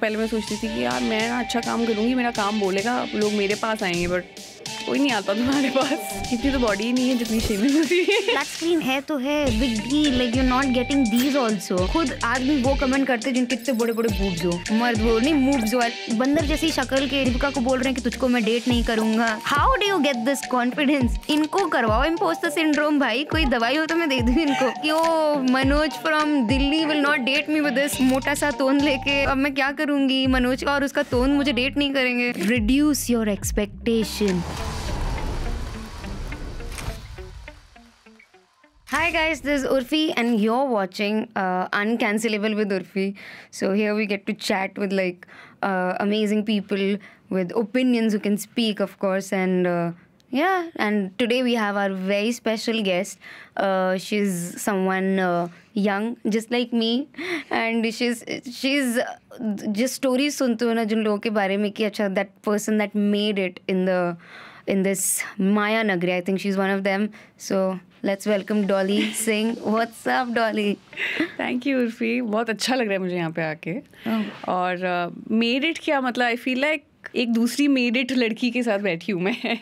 पहले मैं सोचती थी कि यार मैं ना अच्छा काम करूँगी, मेरा काम बोलेगा, लोग मेरे पास आएंगे, बट कोई नहीं आता तुम्हारे पास। इतनी तो बॉडी ही नहीं है जितनी शेमिंग होती है। फ्लैट स्क्रीन है तो है, big deal, like you not getting these also. खुद आदमी वो कमेंट करते जिनके इतने बड़े बड़े बूब्स हो, मर्द वो नहीं मूव्स हो, बंदर जैसी शक्ल के दीपिका को बोल रहे हैं कि तुझको मैं डेट नहीं करूंगा। How do you get this confidence? इनको करवाओ इम्पोस्टर सिंड्रोम भाई, कोई दवाई हो तो मैं दे दूं इनको कि oh Manoj from Delhi will not date me with this मोटा सा टोन लेके, अब मैं क्या करूंगी? मनोज और उसका टोन मुझे डेट नहीं करेंगे। Reduce your expectation. Hi guys, this is Urfi and you're watching Uncancelable with Urfi. So here we get to chat with like amazing people with opinions who can speak, of course, and yeah, and today we have our very special guest. She's someone young, just like me, and she's just stories सुनते हो ना जिन लोगों के बारे में कि अच्छा that person that made it in this Maya Nagri. I think she's one of them. So let's welcome Dolly Singh. What's up, Dolly? Thank you Urfi, बहुत अच्छा लग रहा है मुझे यहाँ पे आके। और मेड इट क्या मतलब, आई फील लाइक एक दूसरी मेड इट लड़की के साथ बैठी हूँ मैं।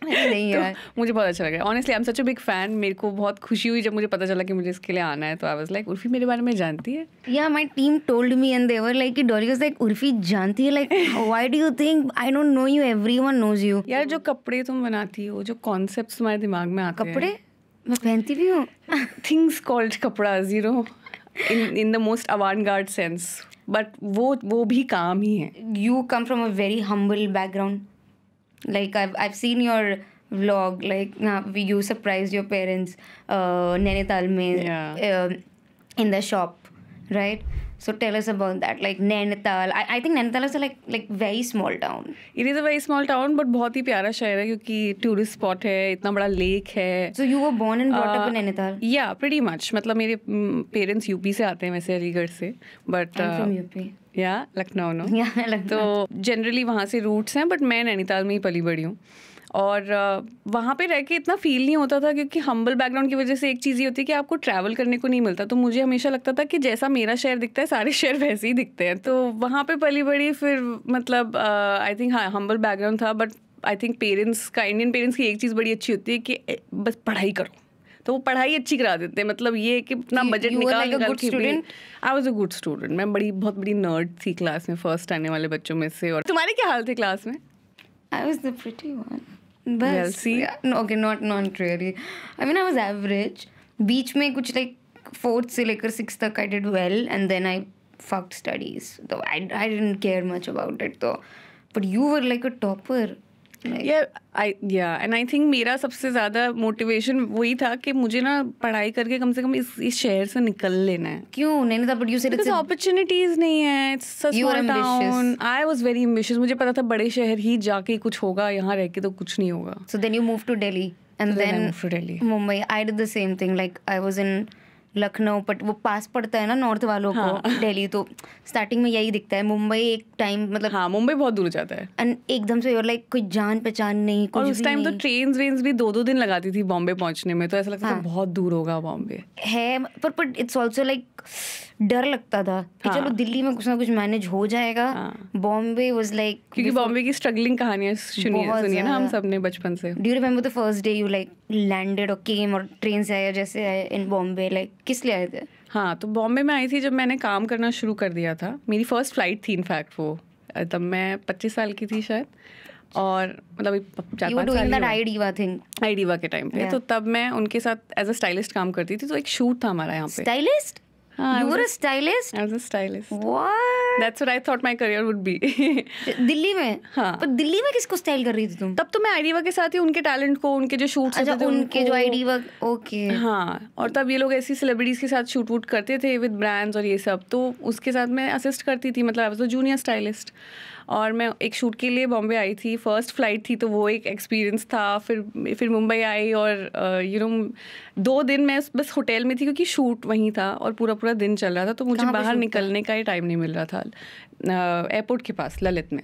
नहीं यार, तो मुझे बहुत अच्छा लग रहा है। Honestly I am such a big fan. मेरे को बहुत खुशी हुई जब मुझे पता चला कि मुझे इसके लिए आना है, तो आई वाज लाइक उर्फी मेरे बारे में जानती है? Yeah, my team told me and they were like Dolly was like Urfi जानती है, like why do you think I don't know you? Everyone knows you. यार जो कपड़े तुम बनाती हो, जो कॉन्सेप्ट्स तुम्हारे दिमाग में आते हैं, कपड़े मैं पहनती भी हूँ। थिंग्स कॉल्ड कपड़ाज, you know, in the most avant-garde sense, but वो भी काम ही है। You come from a very humble background. Like I've seen your vlog, like you surprised your parents Nainital में in the shop, right? So tell us about that. Like Nainital, I think Nainital is like very small town. It is a very small town, but बहुत ही प्यारा शहर है क्योंकि tourist spot है, इतना बड़ा lake है। So you were born and brought up in Nainital? Yeah, pretty much. मतलब मेरे पेरेंट्स यूपी से आते हैं वैसे, अलीगढ़ से, बट I'm from UP. या लखनऊ नो। Yeah, लखनऊ। तो जनरली वहाँ से रूट्स हैं, बट मैं नैनीताल में ही पली बड़ी हूँ। और वहाँ पे रह के इतना फील नहीं होता था क्योंकि हम्बल बैकग्राउंड की वजह से एक चीज़ ये होती है कि आपको ट्रैवल करने को नहीं मिलता। तो मुझे हमेशा लगता था कि जैसा मेरा शहर दिखता है सारे शहर वैसे ही दिखते हैं। तो वहाँ पे पली बड़ी, फिर मतलब आई थिंक हाँ हम्बल बैकग्राउंड था, बट आई थिंक पेरेंट्स का, इंडियन पेरेंट्स की एक चीज़ बड़ी अच्छी होती है कि बस पढ़ाई करो, तो वो पढ़ाई अच्छी करा देते हैं। मतलब ये कि अपना बजट निकाल के। I was a good student. मैं बहुत बड़ी नर्ड थी क्लास में, फर्स्ट आने वाले बच्चों में से। और तुम्हारे क्या हाल थे क्लास में? I was the pretty one. Well, see? Yeah, no, okay, not really. I mean, I was average. बीच में कुछ like 4th से लेकर 6th तक I did well, and then I fucked studies. So I didn't care much about it though. But you were like a topper. Like, and I think मेरा सबसे ज़्यादा motivation वही था कि मुझे ना पढ़ाई करके कम से कम इस शहर से निकल लेना है। क्यों नहीं था? But you said it's opportunities नहीं है, it's a small town. I was very ambitious. मुझे पता था बड़े शहर ही जाके कुछ होगा, यहाँ रह के तो कुछ नहीं होगा। So then you moved to Delhi, and then I moved to Delhi. Mumbai. I did the same thing. Like I was in Lucknow, but वो पास पड़ता है ना नॉर्थ वालों को, दिल्ली, तो स्टार्टिंग में यही दिखता है। मुंबई एक टाइम मतलब हाँ मुंबई बहुत दूर जाता है, एंड एकदम से लाइक कोई जान पहचान नहीं, और उस टाइम तो ट्रेन्स भी 2-2 दिन लगाती थी बॉम्बे पहुंचने में, तो ऐसा लगता था बहुत दूर होगा बॉम्बे है। पर इट्स ऑल्सो लाइक डर लगता था कि चलो दिल्ली में कुछ ना कुछ मैनेज हो जाएगा। बॉम्बे वाज लाइक, क्योंकि बॉम्बे की स्ट्रगलिंग कहानियां सुनिए ना हम सब ने बचपन से। Do you remember the first day you like landed और केम और ट्रेन से आया जैसे आए इन बॉम्बे? लाइक किस लिए आए थे? हाँ, तो बॉम्बे में आई थी जब मैंने काम करना शुरू कर दिया था। मेरी फर्स्ट फ्लाइट थी इनफैक्ट, वो तब मैं 25 साल की थी शायद, और मतलब 4-5 साल आईडीवा के टाइम पे। तो तब मैं उनके साथ एज अ स्टाइलिस्ट काम करती थी। तो एक शूट था हमारा यहाँ पे। Stylist? You were a stylist? I was a stylist. What? That's what I thought my career would be. Delhi में? हाँ. पर दिल्ली में किसको स्टाइल कर रही थी तुम? तब तो मैं आईडीवा के साथ ही उनके टैलेंट को, उनके जो शूट्स होते थे उनके जो आईडीवा, ओके। हाँ, और तब ये लोग ऐसी सेलिब्रिटीज के साथ शूट वूट करते थे विद ब्रांड्स और ये सब, तो उसके साथ मैं असिस्ट करती थी। मतलब I was a junior stylist, और मैं एक शूट के लिए बॉम्बे आई थी। फर्स्ट फ्लाइट थी, तो वो एक एक्सपीरियंस था। फिर मुंबई आई, और यू नो 2 दिन मैं बस होटल में थी क्योंकि शूट वहीं था और पूरा दिन चल रहा था, तो मुझे बाहर निकलने का ही टाइम नहीं मिल रहा था। एयरपोर्ट के पास ललित में।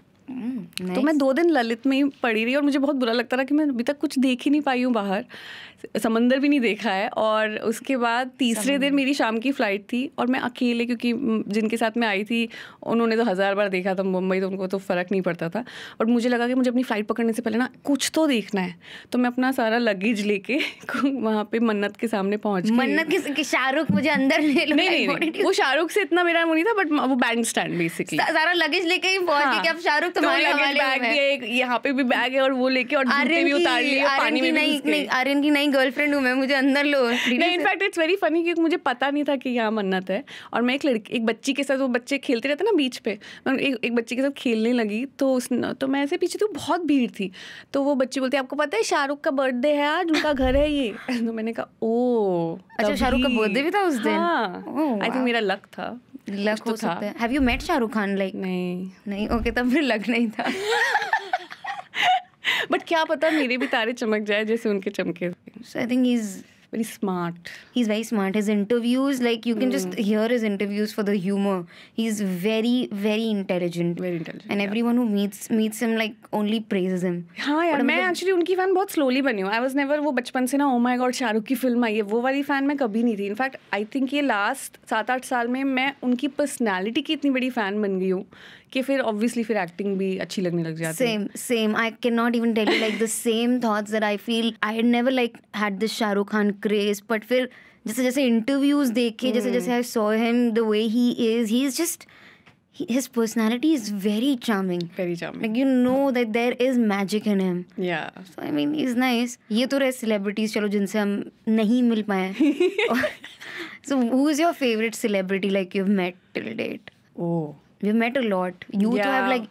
तो मैं 2 दिन ललित में ही पड़ी रही और मुझे बहुत बुरा लगता रहा कि मैं अभी तक कुछ देख ही नहीं पाई हूँ बाहर, समंदर भी नहीं देखा है। और उसके बाद तीसरे दिन मेरी शाम की फ़्लाइट थी और मैं अकेले, क्योंकि जिनके साथ मैं आई थी उन्होंने तो 1000 बार देखा था मुंबई, तो उनको तो फ़र्क नहीं पड़ता था। बट मुझे लगा कि मुझे अपनी फ़्लाइट पकड़ने से पहले ना कुछ तो देखना है, तो मैं अपना सारा लगेज लेके वहाँ पे मन्नत के सामने पहुँच गई। मन्नत के शाहरुख मुझे अंदर ले लो। नहीं, वो शाहरुख से इतना मेरा वो नहीं था, बट वो बैंड स्टैंड बेसिकली सारा लगेज लेके ही पहुँच गई कि अब शाहरुख तुम्हारे हवाले बैग भी है, यहाँ पे भी बैग है और वो लेके और जूते भी उतार लिए, पानी में भी घुस गए। आर्यन की नई गर्लफ्रेंड हूँ मैं, मुझे अंदर लो। नहीं, इनफैक्ट इट्स वेरी फनी क्योंकि मुझे पता नहीं था कि यहाँ मन्नत है। और मैं एक बच्ची के साथ, वो बच्चे खेलते रहते ना बीच पे, मैं एक बच्ची के साथ खेलने लगी तो मैं ऐसे पीछे, तो बहुत भीड़ थी, तो वो बच्ची बोलती है आपको पता है शाहरुख का बर्थडे है आज, उनका घर है ये। तो मैंने कहा ओ अच्छा, शाहरुख का बर्थडे भी था उस दिन? आई थिंक मेरा लक था। लक हो सकता है। Have you met Shahrukh Khan? Like नहीं, ओके, तब फिर लक नहीं था। बट क्या पता मेरे भी तारे चमक जाए जैसे उनके चमके। So I think he's very smart. He's very smart. His interviews, like you can just hear his interviews for the humor. He's very, very intelligent. Very intelligent. And everyone who meets him like only praises him. हाँ यार, मैं actually उनकी fan बहुत slowly बनी हूँ। I was never वो बचपन से ना ओ माई गॉड शाहरुख की फिल्म आई है वो वाली फैन मैं कभी नहीं थी। इनफैक्ट आई थिंक ये लास्ट 7-8 साल में मैं उनकी पर्सनैलिटी की इतनी बड़ी फ़ैन बन गई हूँ कि फिर ऑब्वियसली फिर एक्टिंग भी अच्छी लगने लग जाती है। Same. I cannot even tell you like the same thoughts that I feel. I had never like had this Shahrukh Khan craze, but फिर जैसे जैसे interviews देखे, जैसे जैसे I saw him the way he is, he's just his personality is very charming. Very charming. Like you know that there is magic in him. Yeah. So I mean he's nice. ये तो रहे celebrities चलो जिनसे हम नहीं मिल पाए। So who is your favorite celebrity like you've met till date? Oh. We've met a lot. You to have like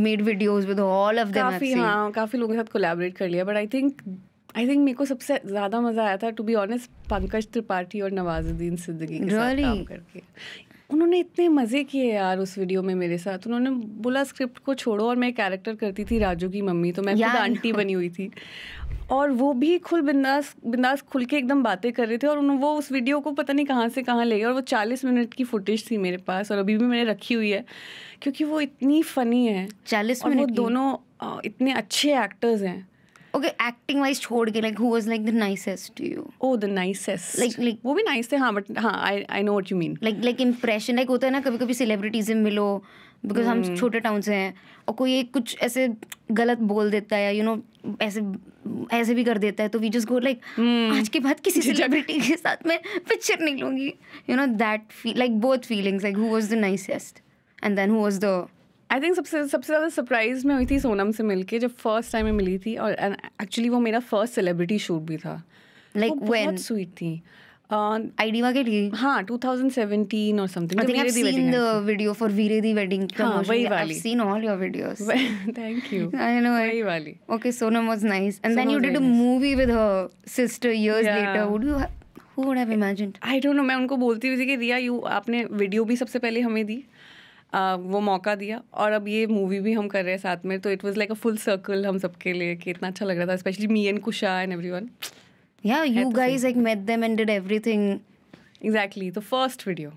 made videos with all of them. काफी लोगों के साथ कोलैबोरेट कर लिया, बट आई थिंक मेरे को सबसे ज़्यादा मज़ा आया था to be honest Pankaj Tripathi और नवाजुद्दीन सिद्दीकी के साथ काम करके। उन्होंने इतने मज़े किए यार उस वीडियो में मेरे साथ। उन्होंने बोला स्क्रिप्ट को छोड़ो, और मैं कैरेक्टर करती थी राजू की मम्मी, तो मैं खुद आंटी बनी हुई थी, और वो भी बिंदास खुल के एकदम बातें कर रहे थे। और वो उस वीडियो को पता नहीं कहाँ से कहाँ ले गए, और वो 40 मिनट की फुटेज थी मेरे पास, और अभी भी मैंने रखी हुई है क्योंकि वो इतनी फ़नी है। 40 मिनट, और वो दोनों इतने अच्छे एक्टर्स हैं। Okay, acting wise छोड़ के like who was like the nicest to you? Oh, the nicest. Like वो भी nice थे हाँ, but हाँ I know what you mean. Like impression like होता है ना कभी celebrities से मिलो, because हम छोटे टाउन से हैं, और कोई एक कुछ ऐसे गलत बोल देता है, you know, ऐसे भी कर देता है, तो we just go like आज के बाद किसी celebrity के साथ मैं पिक्चर नहीं लूँगी, you know, that like both feelings, like who was the nicest and then who was the I think सबसे ज़्यादा सरप्राइज में हुई थी सोनम से मिलके, जब फर्स्ट टाइम मैं मिली थी, और एक्चुअली वो मेरा फर्स्ट सेलिब्रिटी शूट भी था। लाइक बहुत स्वीट थी। आईडिया के लिए हाँ 2017 और something. I think I've seen the video for Veere Di wedding promotion. वही वाली। I've seen all your videos. Thank you. I know. वही वाली। Okay, Sonam was nice, and then you did a movie with her sister years later. Who would have imagined? I don't know. मैं उनको बोलती हुई थी कि रिया आपने video भी सबसे पहले हमें दी, वो मौका दिया, और अब ये मूवी भी हम कर रहे हैं साथ में, तो it was like a full circle हम सबके लिए, कि इतना अच्छा लग रहा था, specially me and Kusha and everyone. Yeah, you guys like met them and did everything. Exactly, the first video.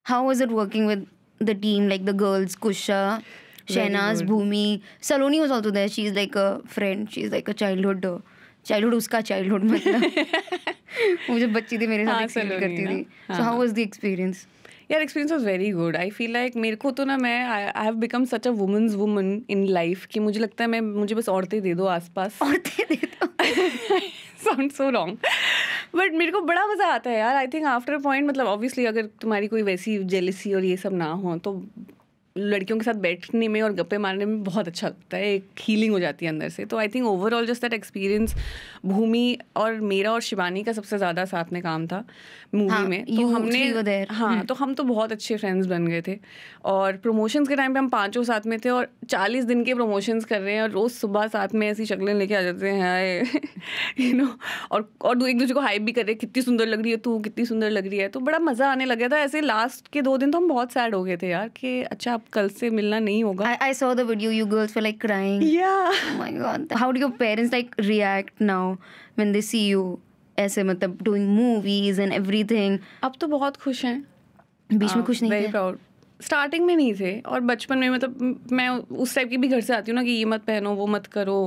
How was it working with the team, like the girls, Kusha, Shehnaz, Bhumi, Saloni was also there. She's like a friend. She's like a childhood उसका childhood मतलब वो जब बच्ची थी मेरे साथ experience करती थी. So how was the experience? यार experience was very good. I feel like मेरे को तो ना I have become such a womens woman in life कि मुझे लगता है मुझे बस औरतें दे दो आसपास. औरतें दे दो साउंड सो रॉन्ग, बट मेरे को बड़ा मज़ा आता है यार. I think after a point, मतलब ऑब्वियसली अगर तुम्हारी कोई वैसी जेलसी और ये सब ना हो तो लड़कियों के साथ बैठने में और गप्पे मारने में बहुत अच्छा लगता है, एक हीलिंग हो जाती है अंदर से. तो I think overall just that experience, Bhumi और मेरा और शिवानी का सबसे ज़्यादा साथ में काम था मूवी में. तो हमने तो हम तो बहुत अच्छे फ्रेंड्स बन गए थे. और प्रमोशंस के टाइम पे हम पांचों साथ में थे और 40 दिन के प्रमोशंस कर रहे हैं और रोज़ सुबह साथ में ऐसी शक्लें लेके आ जाते हैं यू नो, और एक दूसरे को हाइप भी कर रहे हैं, कितनी सुंदर लग रही है तू, कितनी सुंदर लग रही है. तो बड़ा मज़ा आने लगा था. ऐसे लास्ट के 2 दिन तो हम बहुत सैड हो गए थे यार कि अच्छा अब कल से मिलना नहीं होगा. I saw the video, you girls were like crying. Yeah. Oh my god. How do your parents like react now when they see you ऐसे मतलब doing movies and everything? अब तो बहुत खुश हैं. बीच में खुश नहीं थे. Very proud. स्टार्टिंग में नहीं थे, और बचपन में मतलब मैं उस टाइप की भी घर से आती हूँ ना कि ये मत पहनो, वो मत करो,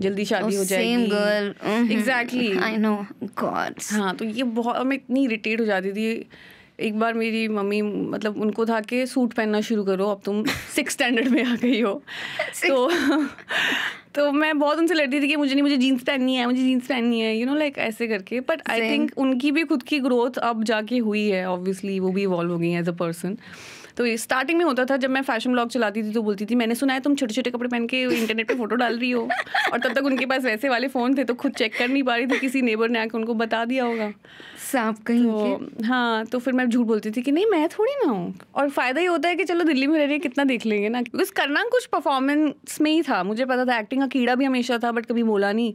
जल्दी शादी हो जाएगी। Same girl, exactly, I know, God. हाँ, तो ये बहुत, मैं इतनी इरिटेट हो जाती थी। एक बार मेरी मम्मी, मतलब उनको था कि सूट पहनना शुरू करो, अब तुम 6th स्टैंडर्ड में आ गई हो। तो मैं बहुत उनसे लड़ती थी कि मुझे जीन्स पहननी है, मुझे जीन्स पहननी है, यू नो, लाइक ऐसे करके। बट आई थिंक उनकी भी खुद की ग्रोथ अब जाके हुई है, ऑब्वियसली वो भी इवॉल्व हो गई है एज अ पर्सन। तो ये स्टार्टिंग में होता था, जब मैं फैशन ब्लॉग चलाती थी तो बोलती थी मैंने सुना है तुम छोटे छोटे कपड़े पहन के इंटरनेट पे फोटो डाल रही हो, और तब तक उनके पास वैसे वाले फ़ोन थे तो खुद चेक कर नहीं पा रही थी, किसी नेबर ने आकर उनको बता दिया होगा, सांप कहीं तो हाँ, तो फिर मैं झूठ बोलती थी कि नहीं मैं थोड़ी ना हूँ। और फ़ायदा ही होता है कि चलो दिल्ली में रह रही है, कितना देख लेंगे ना, बिकॉज करना कुछ परफॉर्मेंस में ही था, मुझे पता था एक्टिंग का कीड़ा भी हमेशा था, बट कभी बोला नहीं।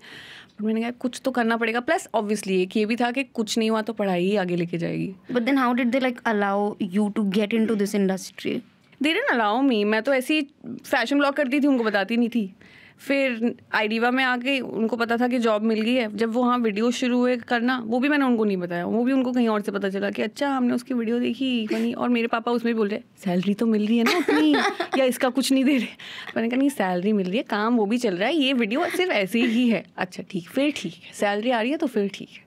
पर मैंने कहा कुछ तो करना पड़ेगा, प्लस ऑब्वियसली एक ये भी था कि कुछ नहीं हुआ तो पढ़ाई ही आगे लेके जाएगी। But then how did they like allow you to get into this industry? They didn't allow me, मैं तो ऐसी फैशन ब्लॉग करती थी, उनको बताती नहीं थी। फिर आईडिवा में आके उनको पता था कि जॉब मिल गई है, जब वो वहाँ वीडियो शुरू हुए करना, वो भी मैंने उनको नहीं बताया, वो भी उनको कहीं और से पता चला कि अच्छा हमने उसकी वीडियो देखी बनी, और मेरे पापा उसमें बोल रहे सैलरी तो मिल रही है ना उतनी, या इसका कुछ नहीं दे रहे। मैंने कहा नहीं, सैलरी मिल रही है, काम वो भी चल रहा है, ये वीडियो सिर्फ ऐसे ही है। अच्छा ठीक, फिर ठीक है, सैलरी आ रही है तो फिर ठीक है।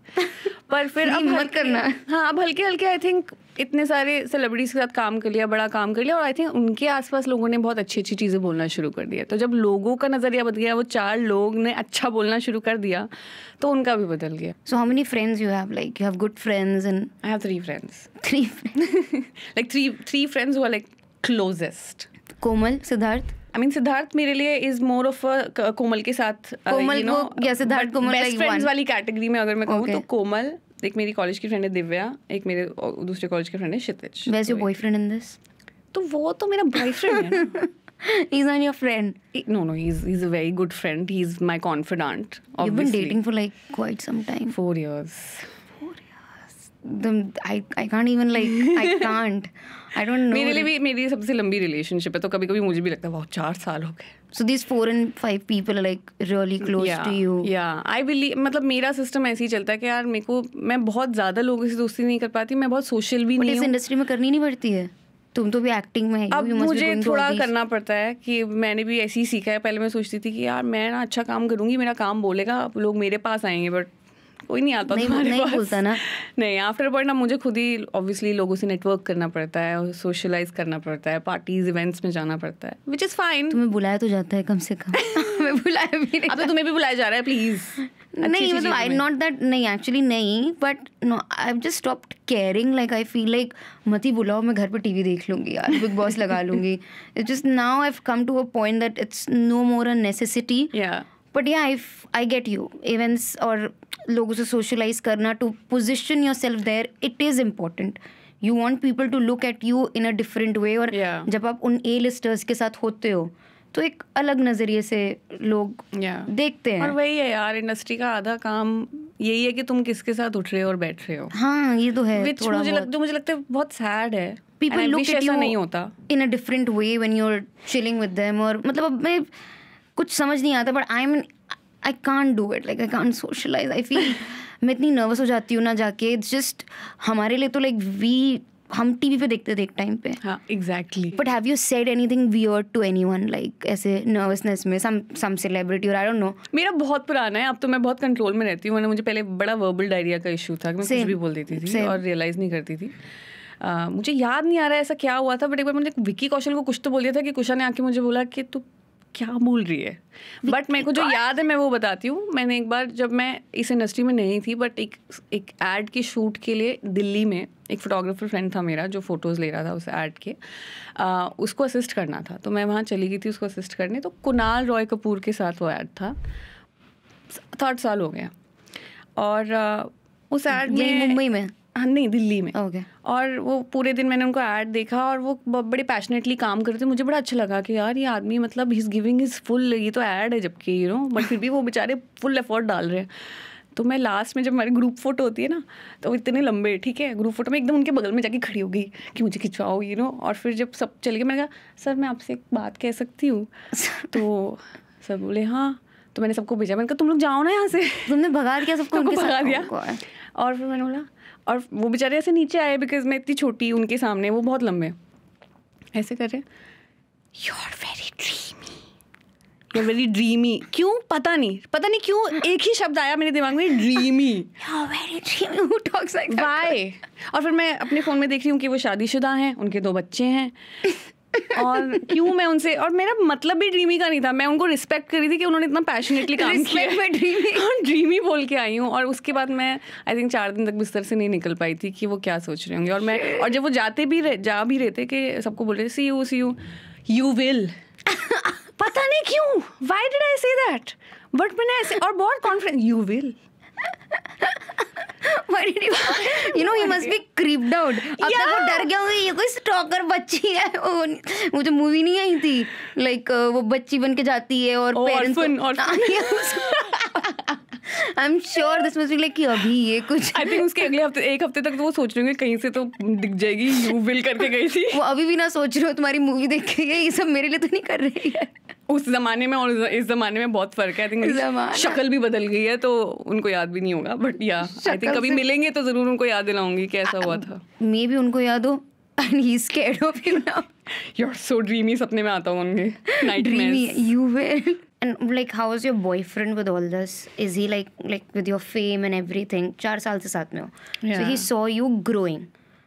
पर फिर अब मत करना। हाँ, अब हल्के हल्के आई थिंक इतने सारे सेलिब्रिटीज़ के साथ काम कर लिया, बड़ा काम कर लिया, और आई थिंक उनके आसपास लोगों ने बहुत अच्छी अच्छी चीज़ें बोलना शुरू कर दिया। तो जब लोगों का नज़रिया बदल गया, वो 4 लोग ने अच्छा बोलना शुरू कर दिया, तो उनका भी बदल गया। So how many friends you have? Like you have good friends and I have 3 friends. 3 friends. Like three friends who are like closest. Komal, Siddharth? I mean, Siddharth मेरे लिए is more of a कोमल के साथ कोमल you know, को या Siddharth Komal best like friends one. वाली category में अगर मैं कहूँ Okay. तो कोमल, एक मेरी कॉलेज की फ्रेंड है दिव्या, एक मेरे दूसरे कॉलेज के फ्रेंड है क्षितिज। Where's your boyfriend in this? तो वो तो मेरा बॉयफ्रेंड है ना। He's not your friend. No, he's a very good friend. He's my confidant. You've been Obviously. dating for like quite some time. 4 years. I can't even like, I can't. I don't know. मेरे लिए भी मेरी सबसे लंबी relationship है, तो कभी कभी मुझे भी लगता है बहुत 4 साल हो गए। So these 4 and 5 people are like really close to you. Yeah, I believe, मतलब मेरा सिस्टम ऐसे ही चलता है कि यार मेरे को, मैं बहुत ज़्यादा लोगों से दोस्ती नहीं कर पाती, मैं बहुत सोशल भी But नहीं इस हूँ। इंडस्ट्री में करनी नहीं पड़ती है, तुम तो भी एक्टिंग में है। अब मुझे थोड़ा करना पड़ता है कि मैंने भी ऐसे ही सीखा है। पहले मैं सोचती थी कि यार मैं ना अच्छा काम करूँगी, मेरा काम बोलेगा, लोग मेरे पास आएंगे, बट कोई नहीं आता तुम्हारे पास। बोलता ना। नहीं, आफ्टर पॉइंट ना मुझे खुद ही ऑब्वियसली लोगों से नेटवर्क करना पड़ता है, सोशलाइज करना पड़ता है, पार्टीज इवेंट्स में जाना पड़ता है, विच इज़ फाइन। तुम्हें बुलाया तो जाता है कम से कम। मैं बुलाया भी नहीं। अब तो तुम्हें भी बुलाया जा रहा है, प्लीज। नहीं, मतलब आई नॉट दैट, नहीं एक्चुअली नहीं, but no, I have just stopped caring. Like I feel like मत ही बुलाओ, मैं घर पे टीवी देख लूंगी यार, बिग बॉस लगा लूंगी। It's just now I have come to a point that it's no more a necessity. But yeah I get you, events और लोगों से सोशलाइज करना, to position yourself there, it is important. You want people to look at you in a different way. और जब आप उन A listers के साथ होते हो तो एक अलग नजरिए से लोग देखते हैं। और वही है यार, इंडस्ट्री का आधा काम यही है कि तुम किसके साथ उठ रहे हो और बैठ रहे हो। हाँ, ये तो है। थोड़ा जो मुझे लगता है बहुत सैड है। People look at you नहीं होता in a different way when you're chilling with them. और मतलब अब मैं कुछ समझ नहीं आता, but I can't do it. Like I can't socialize. I feel मैं इतनी नर्वस हो जाती हूँ ना जाके। It's just हमारे लिए तो like हम टीवी पे देखते थे एक टाइम पे। हाँ, exactly. But have you said anything weird to anyone like ऐसे nervousness में, some celebrity or I don't know? मेरा बहुत पुराना है, अब तो मैं बहुत कंट्रोल में रहती हूँ। मुझे पहले बड़ा वर्बल डायरिया का इशू था कि मैं कुछ भी बोल देती थी और रियलाइज नहीं करती थी। मुझे याद नहीं आ रहा है ऐसा क्या हुआ था, बट एक बार मैंने विक्की कौशल को कुछ तो बोल दिया था कि कुशा ने आके मुझे बोला कि तू क्या बोल रही है। बट मेरे को जो याद है मैं वो बताती हूँ। मैंने एक बार, जब मैं इस इंडस्ट्री में नहीं थी, बट एक एड के शूट के लिए दिल्ली में एक फोटोग्राफर फ्रेंड था मेरा जो फ़ोटोज़ ले रहा था उस एड के, उसको असिस्ट करना था। तो मैं वहाँ चली गई थी उसको असिस्ट करने। तो कुणाल रॉय कपूर के साथ वो एड था, 3 साल हो गया। और उस एड में मुंबई में, हाँ नहीं दिल्ली में। Okay. और वो पूरे दिन मैंने उनको ऐड देखा और वो बड़े पैशनेटली काम करते। मुझे बड़ा अच्छा लगा कि यार ये आदमी मतलब he is giving his full, ये तो ऐड है जबकि यू नो, बट फिर भी वो बेचारे फुल एफर्ट डाल रहे हैं। तो मैं लास्ट में जब हमारी ग्रुप फोटो होती है ना, तो इतने लंबे, ठीक है, ग्रुप फोटो में एकदम उनके बगल में जाके खड़ी हो गई कि मुझे खिंचवाओ यू नो। और फिर जब सब चले गए, मैंने कहा सर मैं आपसे एक बात कह सकती हूँ? तो सर बोले हाँ। तो मैंने सबको भेजा, मैंने कहा तुम लोग जाओ ना यहाँ से। तुमने भगा दिया सबको? भगा दिया। और फिर मैंने बोला, और वो बेचारे ऐसे नीचे आए बिकॉज मैं इतनी छोटी उनके सामने, वो बहुत लंबे। ऐसे कर रहे हैं, you're very dreamy. क्यों पता नहीं क्यों एक ही शब्द आया मेरे दिमाग में, dreamy. You're very dreamy. Who talks like that? Why? और फिर मैं अपने फ़ोन में देख रही हूँ कि वो शादीशुदा हैं, उनके 2 बच्चे हैं. और क्यों मैं उनसे, और मेरा मतलब भी ड्रीमी का नहीं था, मैं उनको रिस्पेक्ट कर रही थी कि उन्होंने इतना पैशनेटली काम किया. मैं ड्रीमी बोल के आई हूँ. और उसके बाद मैं आई थिंक 4 दिन तक बिस्तर से नहीं निकल पाई थी कि वो क्या सोच रहे होंगे. और जब वो जा भी रहे थे कि सबको बोल रहे सी यू यू विल. पता नहीं क्यों, why did I say that? But मैंने ऐसे, और बहुत confidence, you will. Why did you know he must be creeped out. अब तक वो डर गया होगा ये कोई स्टॉकर बच्ची है. वो जो मूवी नहीं आई थी, लाइक वो बच्ची बन के जाती है और parents I'm sure this must be like कि अभी ये कुछ. I think उसके अगले हफ्ते, 1 हफ्ते तक तो वो सोच रहे होंगे कहीं से तो दिख जाएगी, you will करके गई थी. वो अभी भी ना सोच रहे हो तुम्हारी मूवी देख के ये सब मेरे लिए तो नहीं कर रही है. उस जमाने में और इस जमाने में बहुत फर्क है. आई थिंक शक्ल भी बदल गई है तो उनको याद भी नहीं होगा. बट या आई थिंक कभी मिलेंगे तो जरूर उनको याद दिलाऊंगी कि ऐसा हुआ था. मे बी उनको याद हो and he's scared of you now. You're so dreamy. सपने में आता हूँ उनके dreamy. You will. And like how is your boyfriend with all this? Is he like with your fame and everything? 4 साल से साथ में हो. So he saw you growing.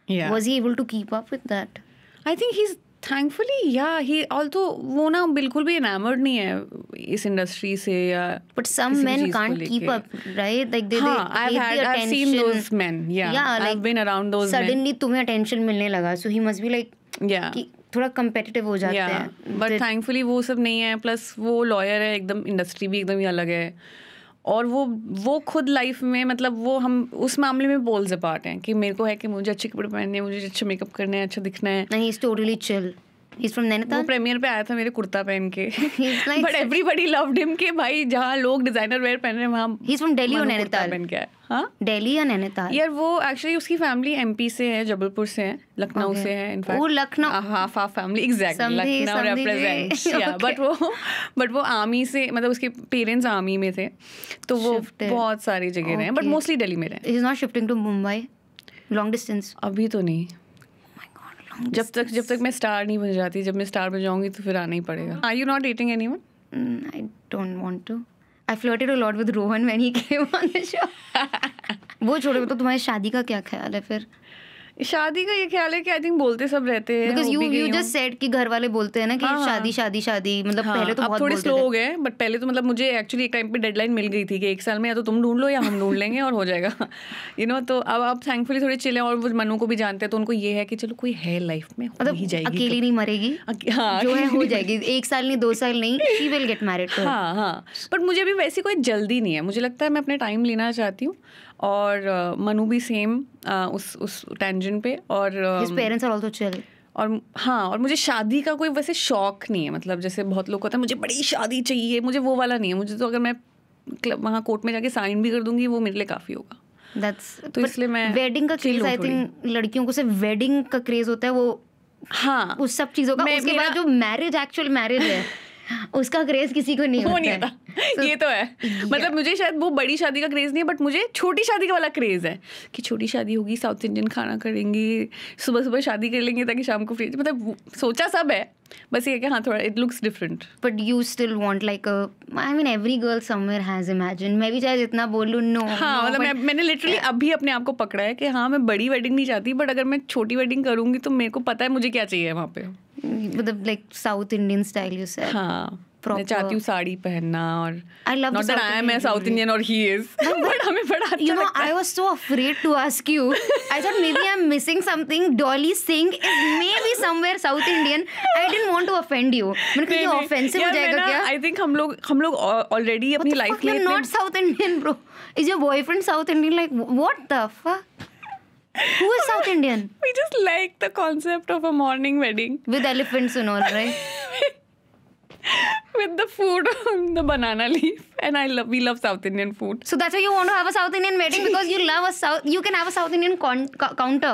Yeah. Was he able to keep up with that? I think he's thankfully, yeah, he although वो ना बिल्कुल भी enamored नहीं है इस industry से या. But some men can't keep up, right? Like they I've seen those men. Yeah, like I've been around those men. Suddenly तुम्हें attention मिलने लगा, so he must be like कि थोड़ा competitive हो जाते हैं. But thankfully वो सब नहीं है. Plus वो lawyer है, एकदम industry भी एकदम ही अलग है. और वो खुद लाइफ में मतलब वो हम उस मामले में पोल्स अपार्ट हैं कि मेरे को है कि मुझे अच्छे कपड़े पहनने हैं, मुझे अच्छा मेकअप करना है, अच्छा दिखना है. नहीं, he's totally chill. He's from Nainital. वो प्रीमियर पे आया था मेरे कुर्ता पहन के. But everybody loved him कि भाई जहाँ लोग डिजाइनर वेयर पहन रहे हैं वहाँ. He's from Delhi or Nainital? पहन के आया. हाँ? Delhi या Nainital? यार वो एक्चुअली उसकी फैमिली MP से है, जबलपुर से है, लखनऊ से है इनफैक्ट. वो Lucknow. Half family exactly Lucknow represent. But वो आर्मी से, मतलब उसके पेरेंट्स आर्मी में थे तो वो बहुत सारी जगह रहे हैं बट मोस्टली दिल्ली में रहे. He's not shifting to Mumbai long distance? अभी तो नहीं. जब तक मैं स्टार नहीं बन जाती, जब मैं स्टार बन जाऊंगी तो फिर आना ही पड़ेगा. Are you not dating anyone? I don't want to. I flirted a lot with Rohan when he came on the show. वो छोड़ो, तो तुम्हारी शादी का क्या ख्याल है फिर? शादी का ये ख्याल है कि आई थिंक बोलते सब रहते हैं. Because you just said कि घर वाले बोलते हैं ना कि शादी मतलब पहले तो बहुत थोड़े स्लो हो गए. बट पहले तो मतलब मुझे एक्चुअली एक टाइम पे डेडलाइन मिल गई थी कि 1 साल में या तो तुम ढूंढ लो या हम ढूंढ लेंगे और हो जाएगा. तो अब थैंकफुली थोड़े चिल हैं और वो मनु को भी जानते हैं तो उनको ये है कि चलो कोई है लाइफ में, हो ही जाएगी, अकेली नहीं मरेगी. हाँ, जो है हो जाएगी. 1 साल नहीं 2 साल नहीं, she will get married. हाँ. बट मुझे भी वैसी कोई जल्दी नहीं है. मुझे लगता है मैं अपने टाइम लेना चाहती हूँ और मनु भी सेम उस टेंशन पे. और his parents are also chill. और हाँ, और मुझे शादी का कोई वैसे शौक नहीं है. मतलब जैसे बहुत लोग होता है मुझे बड़ी शादी चाहिए, मुझे वो वाला नहीं है. मुझे तो अगर मैं वहाँ कोर्ट में जाके साइन भी कर दूंगी वो मेरे लिए काफ़ी होगा. तो इसलिए मैं वेडिंग का क्रेज, आई थिंक लड़कियों को सिर्फ वेडिंग का क्रेज होता है. वो हाँ उस सब चीज़ों का. उसके बाद जो मैरिज, एक्चुअल मैरिज है उसका क्रेज किसी को नहीं होता. ये तो है. मतलब मुझे शायद वो बड़ी शादी का क्रेज नहीं है बट मुझे छोटी शादी का वाला क्रेज है कि छोटी शादी होगी, साउथ इंडियन खाना करेंगे, सुबह शादी कर लेंगे ताकि शाम को फ्री. मतलब सोचा सब है, बस ये कि हाँ थोड़ा it looks different. But you still want like I mean every girl somewhere has imagine. मैं भी चाहे जितना बोलूं नो. हाँ मतलब मैंने लिटरली अभी अपने आप को पकड़ा है कि हाँ मैं बड़ी वेडिंग नहीं चाहती बट अगर मैं छोटी वेडिंग करूंगी तो मेरे को पता है मुझे क्या चाहिए वहाँ पे. मतलब like south Indian style you said. हाँ मैं चाहती हूँ साड़ी पहनना. और I love not that I am a South Indian or he is, but हमें बड़ा अच्छा you know लगता है. I was so afraid to ask you. I thought maybe I'm missing something. Dolly Singh is maybe somewhere South Indian. I didn't want to offend you. मैंने कहा ये offensive हो जाएगा क्या? I think हम लोग already अपनी life में. You're not South Indian, bro. Is your boyfriend South Indian? Like what the fuck? Who is South Indian? We just like the concept of a morning wedding with elephants and all, right? With the food on the banana leaf, and we love South Indian food. So that's why you want to have a South Indian wedding because you can have a South Indian counter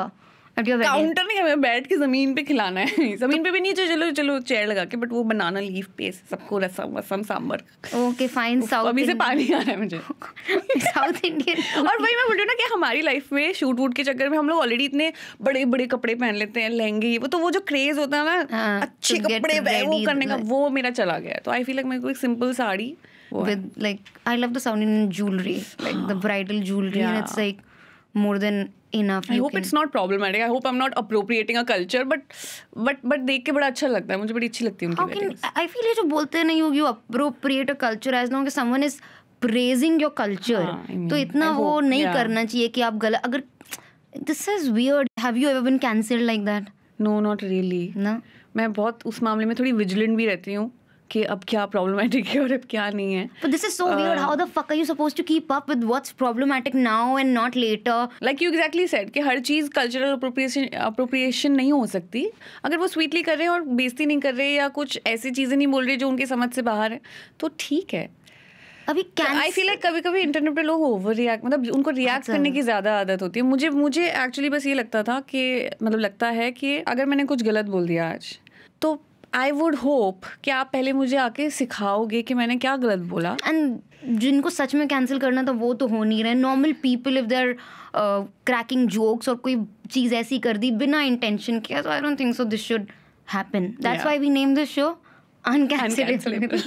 counter नहीं, हमें बैठ के जमीन पे खिलाना है। जमीन पे भी नहीं, चलो चलो चेयर लगा के, बट वो बनाना लीफ पे सबको रसम वसम सांबर। Okay fine. साउथ अभी से पानी आ रहा है मुझे। South Indian. और वही मैं बोल रही हूँ ना कि हमारी लाइफ में शूट वूट के चक्कर में हम लोग ऑलरेडी इतने बड़े बड़े कपड़े पहन लेते हैं, लहंगे, वो तो वो जो क्रेज होता है ना अच्छे कपड़े वो करने का, वो मेरा चला गया। तो आई फील लाइक मेरे को एक simple sari with like I love the South Indian jewelry, like the bridal jewelry, and it's like more than enough. I hope it's not problematic. I hope I'm not appropriating a culture, but देख के बड़ा अच्छा लगता है, मुझे बड़ी अच्छी लगती है उनकी weddings. I feel ये जो बोलते हैं ना, you appropriate a culture as long as someone is praising your culture. तो इतना वो नहीं करना चाहिए कि आप गलत, अगर this is weird. Have you ever been cancelled like that? No, not really. No. मैं बहुत उस मामले में थोड़ी विजिलेंट भी रहती हूँ कि अब क्या प्रॉब्लमेटिक है और अब क्या नहीं है। But this is so weird. How the fuck are you supposed to keep up with what's problematic now and not later? Like you exactly said कि हर चीज़ कल्चरल अप्रोप्रिएशन नहीं हो सकती। अगर वो स्वीटली कर रहे हैं और बेइज्जती नहीं कर रहे या कुछ ऐसी चीज़ें नहीं बोल रहे जो उनकी समझ से बाहर है, तो ठीक है। अभी आई फील लाइक कभी कभी इंटरनेट पे लोग ओवर रिएक्ट, मतलब उनको रिएक्ट करने की ज़्यादा आदत होती है। मुझे एक्चुअली बस ये लगता था कि मतलब लगता है कि अगर मैंने कुछ गलत बोल दिया आज, तो आई वुड होप कि आप पहले मुझे आके सिखाओगे कि मैंने क्या गलत बोला। एंड जिनको सच में कैंसिल करना था वो तो हो नहीं रहे। Normal people if they are cracking jokes और कोई चीज़ ऐसी कर दी बिना इंटेंशन किया, तो I don't think so this should happen. That's why we name this show uncancelable.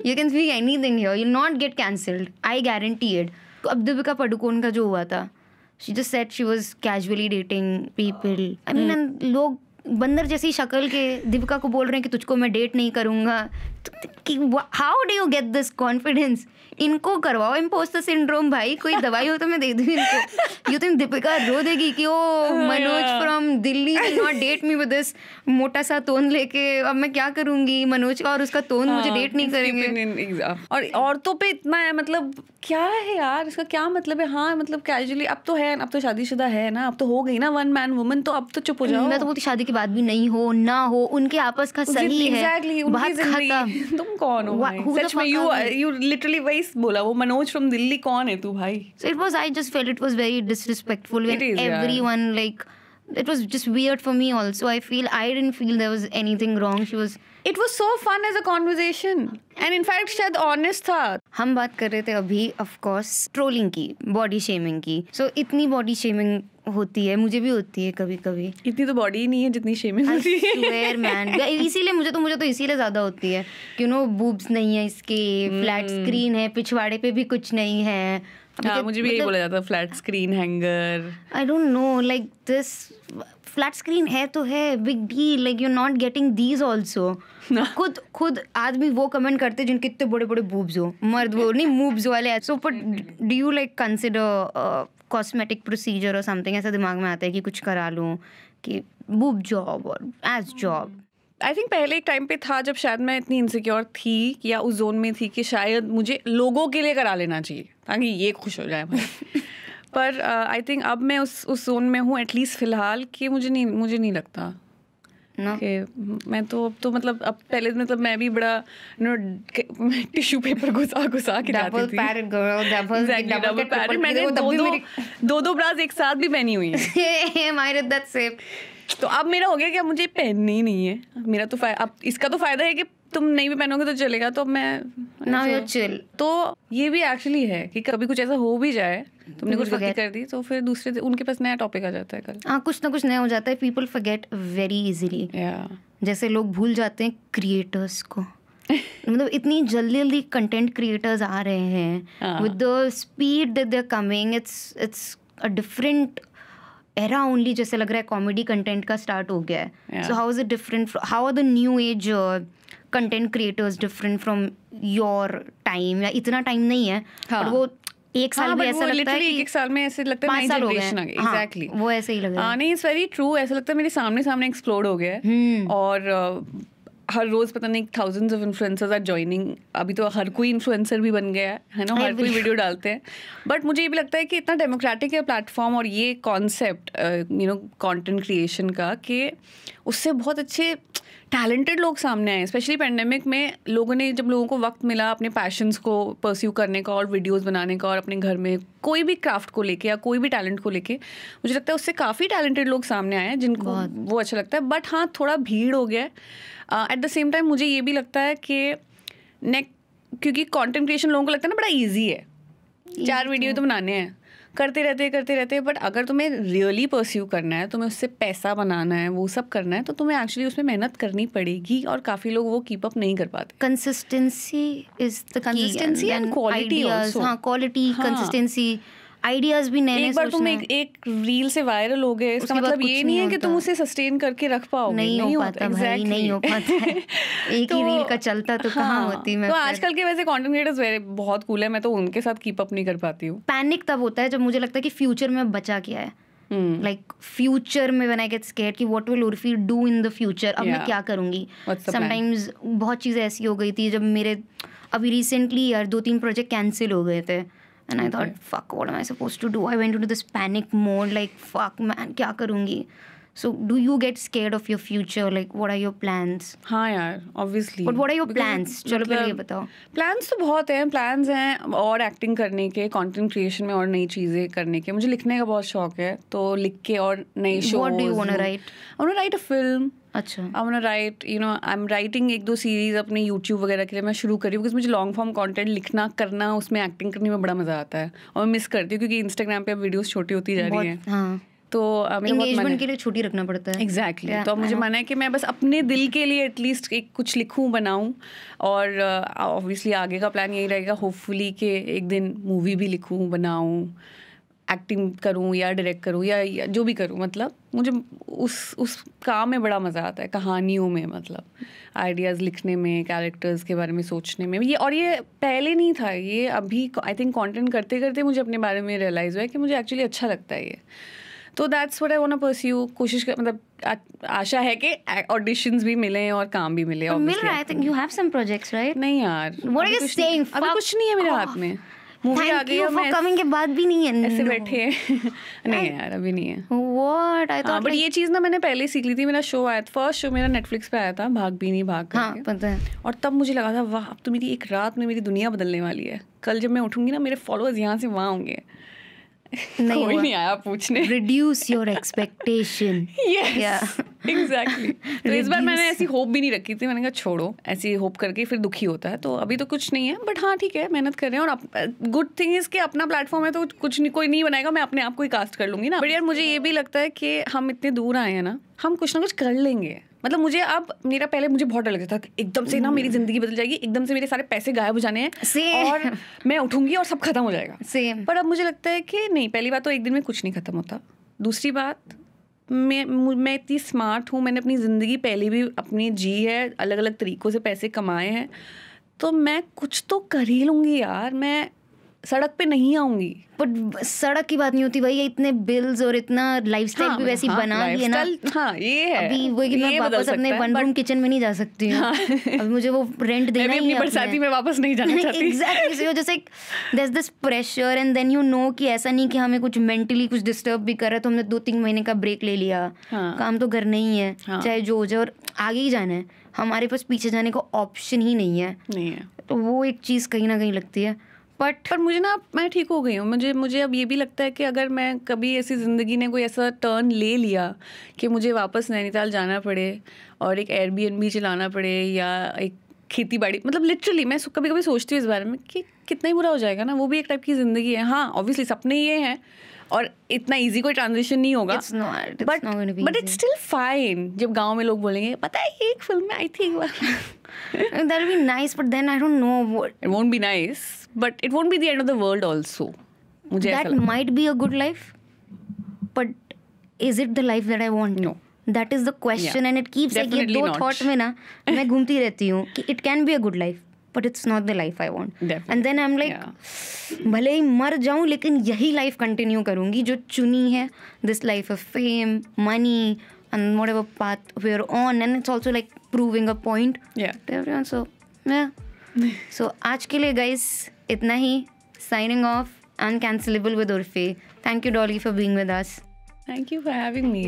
You can speak anything here, you'll not get cancelled, I guarantee it. अब दीपिका पादुकोण का जो हुआ था, she just said she was casually dating people. I mean, लोग बंदर जैसी शक्ल के दीपिका को बोल रहे हैं कि तुझको मैं डेट नहीं करूँगा। How do you get this confidence? इनको करवाओ इम्पोस्टर सिंड्रोम भाई, कोई दवाई हो तो मैं दे दूँ इनको। यू थिंक दीपिका रो देगी कि oh Manoj from Delhi will not date me with this मोटा सा टोन लेके, अब मैं क्या करूँगी? मनोज का और उसका टोन मुझे डेट नहीं करेंगे। और औरतों पे इतना है, मतलब क्या है यार, इसका क्या मतलब है? हाँ मतलब कैजुअली अब तो है, अब तो शादीशुदा है ना, अब तो हो गई ना वन मैन वुमन, तो अब तो चुप हो जाओ। मैं तो बोलती शादी की बात भी नहीं हो ना हो, उनके आपस का सही है। बात खत्म। तुम कौन हो भाई? सच में यू लिटरली वही बोला, वो मनोज फ्रॉम दिल्ली कौन है तू भाई? So it was, I just felt it was very disrespectful when everyone like, it was just weird for me also. I didn't feel there was anything wrong. It was so fun as a conversation and in fact शायद honest था। हम बात कर रहे थे अभी of course trolling की, body shaming की। So इतनी बॉडी शेमिंग होती है, मुझे भी होती है कभी कभी। इतनी तो बॉडी ही नहीं है जितनी शेमिंग होती है। I swear man, इसीलिए मुझे तो इसीलिए ज़्यादा होती है, you know, boobs नहीं है इसके, फ्लैट स्क्रीन है, पिछवाड़े पे भी कुछ नहीं है। हाँ, मुझे भी यही बोला जाता है, flat screen hanger. I don't know, like this flat screen है तो है, big deal, like you not getting these also. खुद आदमी वो कमेंट करते जिनके इतने बड़े बड़े बूब्स हो, मर्द वो नहीं मूव्स वाले। So do you like consider cosmetic procedure और समथिंग? ऐसा दिमाग में आता है कि कुछ करा लूँ, कि बूब जॉब और एज जॉब? आई थिंक पहले एक टाइम पे था जब शायद मैं इतनी इनसिक्योर थी या उस जोन में थी कि शायद मुझे लोगों के लिए करा लेना चाहिए ताकि ये खुश हो जाए भाई। पर आई थिंक अब मैं उस जोन में हूँ एटलीस्ट फिलहाल, कि मुझे नहीं लगता कि मैं तो मतलब अब पहले मतलब मैं भी बड़ा टिश्यू पेपर घुसा के जाती थी। डबल पैरेट मैंने दो ब्रास एक साथ भी पहनी हुई है। तो अब मेरा हो गया कि अब मुझे पहननी ही नहीं है। मेरा तो अब इसका तो फायदा है कि तुम नहीं भी पहनोगे तो चलेगा, तो मैं नाउ यू चिल। तो ये भी एक्चुअली है कि कभी कुछ ऐसा हो भी जाए, तुमने कुछ गलती कर दी, तो फिर दूसरे उनके पास नया टॉपिक आ जाता है कल। हाँ, कुछ ना कुछ नया हो जाता है। People forget very easily. जैसे लोग भूल जाते हैं क्रिएटर्स को। मतलब इतनी जल्दी कंटेंट क्रिएटर्स आ रहे हैं with the speed that they are coming, it's a different era only. जैसे लग रहा है कॉमेडी कंटेंट का स्टार्ट हो गया है। So how is it different? How are the new age content creators different from your time? या इतना टाइम नहीं है, पर वो एक साल भी ऐसा लगता है कि एक साल में ऐसे लगता है नई जनरेशन आ गई। एग्जैक्टली वो ऐसे ही लग रहा है। नहीं, इट्स वेरी ट्रू। ऐसा लगता है मेरे सामने एक्सप्लोड हो गया है। और हर रोज पता नहीं thousands of influencers are joining. अभी तो हर कोई इन्फ्लुएंसर भी बन गया है ना, हर कोई वीडियो डालते हैं। बट मुझे ये भी लगता है कि इतना डेमोक्रेटिक है प्लेटफॉर्म और ये कॉन्सेप्ट कंटेंट क्रिएशन का, कि उससे बहुत अच्छे टैलेंटेड लोग सामने आए, स्पेशली पेंडेमिक में लोगों ने, जब लोगों को वक्त मिला अपने पैशंस को परस्यू करने का और वीडियोस बनाने का, और अपने घर में कोई भी क्राफ्ट को लेके या कोई भी टैलेंट को लेके, मुझे लगता है उससे काफ़ी टैलेंटेड लोग सामने आए हैं जिनको वो अच्छा लगता है. बट हाँ, थोड़ा भीड़ हो गया है. एट द सेम टाइम मुझे ये भी लगता है कि क्योंकि कॉन्टेंट क्रिएशन लोगों को लगता है ना बड़ा ईजी है, 4 वीडियो तो बनाने हैं, करते रहते. बट अगर तुम्हें रियली परस्यू करना है, तुम्हें उससे पैसा बनाना है, वो सब करना है, तो तुम्हें एक्चुअली उसमें मेहनत करनी पड़ेगी. और काफ़ी लोग वो कीप अप नहीं कर पाते. Consistency is the consistency and quality also. हाँ, क्वालिटी, कंसिस्टेंसी, आइडियाज भी नए. एक बार तुम एक रील से वायरल हो गए, इसका मतलब ये नहीं है कि तुम उसे सस्टेन करके रख पाओगे. नहीं हो पाता भाई, नहीं हो पाता. एक ही रील का चलता तो कहाँ होती मैं. तो आजकल के वैसे कंटेंट क्रिएटर्स बहुत कूल है, मैं तो उनके साथ कीप अप नहीं कर पाती हूँ. पैनिक तब होता है जब मुझे लगता है कि फ्यूचर में बचा क्या है. लाइक फ्यूचर में व्हेन आई गेट स्कैर्ड कि what will Urfi do in the future, अब मैं क्या करूँगी. समटाइम्स बहुत चीज़ें ऐसी हो गई थी जब मेरे अभी रिसेंटली यार 2-3 प्रोजेक्ट कैंसिल हो गए थे. And I thought, fuck, what am I supposed to do? I went into this panic mode, like, fuck, man, क्या करूँगी? So, do you get scared of your future? Like, what are your plans? हाँ यार, obviously. But what are your plans? चलो पहले ये बताओ. Plans तो बहुत हैं. Plans हैं और एक्टिंग करने के, कंटेंट क्रिएशन में और नई चीज़ें करने के. मुझे लिखने का बहुत शौक है, तो लिख के और नए shows. What do you want to write? I want to write a film. अच्छा. I want to write, I'm writing 1-2 series अपने YouTube वगैरह के लिए मैं शुरू करी हूँ, क्योंकि मुझे लॉन्ग फॉर्म कंटेंट लिखना, करना, उसमें एक्टिंग करने में बड़ा मज़ा आता है. और मैं मिस करती हूँ क्योंकि इंस्टाग्राम पे अब वीडियोस छोटी होती जा रही हैं. हाँ. तो एंगेजमेंट के लिए छुट्टी रखना पड़ता है. एग्जैक्टली. तो मुझे मन है कि मैं बस अपने दिल के लिए एटलीस्ट एक कुछ लिखूं, बनाऊं. और ऑब्वियसली आगे का प्लान यही रहेगा, होपफुली कि एक दिन मूवी भी लिखूं, बनाऊं, एक्टिंग करूं या डायरेक्ट करूं या जो भी करूं. मतलब मुझे उस काम में बड़ा मज़ा आता है, कहानियों में, मतलब आइडियाज़ लिखने में, कैरेक्टर्स के बारे में सोचने में. ये पहले नहीं था, ये अभी आई थिंक कंटेंट करते करते मुझे अपने बारे में रियलाइज़ हुआ है कि मुझे एक्चुअली अच्छा लगता है ये. तो that's what I want to pursue. कोशिश कर, मतलब आशा है कि ऑडिशंस भी मिले और काम भी मिले. मिल रहा है. I think you have some projects, right? नहीं यार, व्हाट आर यू सेइंग? अभी कुछ नहीं है मेरे हाथ में. मूवी आ गई है, मैं कमिंग के बाद भी नहीं है. ऐसे बैठे हैं. नहीं यार, अभी नहीं है. What I thought. बट ये चीज़ ना मैंने पहले सीख ली थी. मेरा शो आया था, फर्स्ट शो मेरा नेटफ्लिक्स पे आया था, भाग भी नहीं भाग. हाँ, पता है. और तब मुझे लगा था, वाह, अब तो मेरी एक रात में मेरी दुनिया बदलने वाली है. कल जब मैं उठूंगी ना, मेरे फॉलोअर्स यहाँ से वहाँ होंगे. कोई नहीं आया पूछने. Reduce your expectation. एग्जैक्टली. तो इस बार मैंने ऐसी होप भी नहीं रखी थी. मैंने कहा छोड़ो, ऐसी होप करके फिर दुखी होता है. तो अभी तो कुछ नहीं है, बट हाँ ठीक है, मेहनत कर रहे हैं. और गुड थिंग इज कि अपना प्लेटफॉर्म है, तो कुछ नहीं, कोई नहीं बनाएगा, मैं अपने आप को ही कास्ट कर लूंगी ना. बट यार मुझे ये भी लगता है कि हम इतने दूर आए हैं ना, हम कुछ ना कुछ कर लेंगे. मतलब मुझे अब, मेरा पहले मुझे बहुत डर लगता था एकदम से ना मेरी जिंदगी बदल जाएगी, एकदम से मेरे सारे पैसे गायब हो जाने हैं और मैं उठूंगी और सब खत्म हो जाएगा. सेम. पर अब मुझे लगता है कि नहीं, पहली बात तो एक दिन में कुछ नहीं खत्म होता. दूसरी बात, मैं इतनी स्मार्ट हूँ, मैंने अपनी ज़िंदगी पहले भी अपनी जी है, अलग अलग तरीक़ों से पैसे कमाए हैं, तो मैं कुछ तो कर ही लूँगी यार. मैं सड़क पे नहीं आऊंगी. बट सड़क की बात नहीं होती भाई, इतने बिल्स और इतना लाइफस्टाइल भी वैसी बना लिया ना. हाँ, ये है. अभी वो कि मैं वापस अपने वन रूम किचन में नहीं जा सकती हूँ. अभी मुझे वो रेंट देना ही है. बरसाती में वापस नहीं जाना चाहती. एग्जैक्टली. जैसे there is this pressure and then you know कि ऐसा नहीं कि हमें कुछ मेंटली कुछ डिस्टर्ब भी कर रहा है, तो हमने 2-3 महीने का ब्रेक ले लिया. काम तो करना ही है, चाहे जो हो जाए, और आगे ही जाना है. हमारे पास पीछे जाने का ऑप्शन ही नहीं है. तो वो एक चीज़ कहीं ना कहीं लगती है. पर मुझे ना, मैं ठीक हो गई हूँ. मुझे अब ये भी लगता है कि अगर मैं कभी ऐसी ज़िंदगी ने कोई ऐसा टर्न ले लिया कि मुझे वापस नैनीताल जाना पड़े और एक एयरबीएनबी चलाना पड़े या एक खेती बाड़ी, मतलब लिटरली मैं कभी कभी सोचती हूँ इस बारे में कि कितना ही बुरा हो जाएगा ना. वो भी एक टाइप की ज़िंदगी है. हाँ, ऑब्वियसली सपने ये हैं और इतना इजी कोई ट्रांजिशन नहीं होगा. But it's still fine. जब गांव में लोग बोलेंगे, पता है एक फिल्म में आई थी एक बार, that will be nice, but then I don't know what. It won't be nice, but it won't be the end of the world also. मुझे that might be a good life, but is it the life that I want? No. That is the question. Yeah. And it keeps like ये दो thought में ना मैं घूमती रहती हूँ कि it can be a good life, but it's not the life I want. Definitely. And then I'm like, भले ही मर जाऊँ लेकिन यही लाइफ कंटिन्यू करूँगी जो चुनी है. This life of fame, money, and whatever path we're on, and it's also like proving a point to everyone. So yeah. So आज के लिए guys इतना ही. Signing off. Uncancelable with Urfi. Thank you, Dolly, for being with us. Thank you for having me.